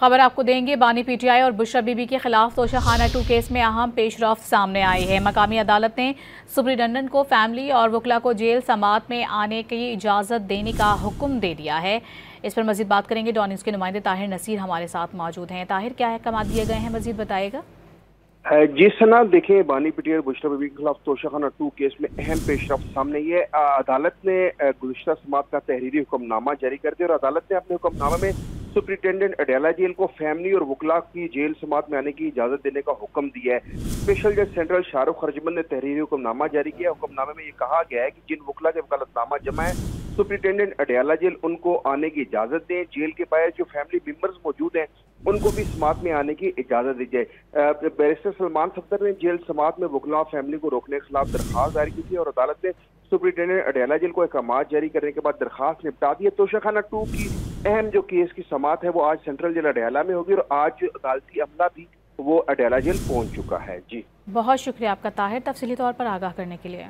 खबर आपको देंगे। बानी पीटीआई और बुशरा बीबी के खिलाफ तोशाखाना 2 केस में अहम पेशरफ्त सामने आई है। मकामी अदालत ने सुप्रिटेंडेंट को फैमिली और वकला को जेल समाअत में आने की इजाज़त देने का हुक्म दे दिया है। इस पर मजीद बात करेंगे। डॉन न्यूज़ के नुमाइंदे ताहिर नसीर हमारे साथ मौजूद हैं। ताहिर, क्या अहकाम दिए गए हैं, मजीद बताएगा? जी सना, देखें, बानी पीटीआई और बुशरा बीबी के खिलाफ तोशाखाना 2 केस में अहम पेशरफ्त सामने ये अदालत ने गुज़िश्ता समाअत का तहरीरी हुक्मनामा जारी कर दिया और अदालत ने अपने हुक्मनामे में सुप्रिटेंडेंट अडयाला जेल को फैमिली और वकला की जेल समाअत में आने की इजाजत देने का हुक्म दिया है। स्पेशल जज सेंट्रल शाहरुख खरजमन ने तहरीरी हुक्मनामा जारी किया। हुक्मनामे में ये कहा गया है कि जिन वकला के वकालतनामा जमा है सुप्रिटेंडेंट अडयाला जेल उनको आने की इजाजत दें। जेल के बाहर जो फैमिली मेंबर्स मौजूद हैं उनको भी समाअत में आने की इजाजत दी जाए। बैरिस्टर सलमान सफदर ने जेल समाअत में वकला फैमिली को रोकने के खिलाफ दरखास्त जारी की थी और अदालत ने सुप्रिटेंडेंट अडयाला जेल को अहकाम जारी करने के बाद दरखास्त निपटा दी है। तोशाखाना 2 की अहम जो केस की समाअत है वो आज सेंट्रल जेल अडयाला में होगी और आज अदालती अमला भी वो अडयाला जेल पहुंच चुका है। जी, बहुत शुक्रिया आपका ताहिर, तफसीली तौर पर आगाह करने के लिए।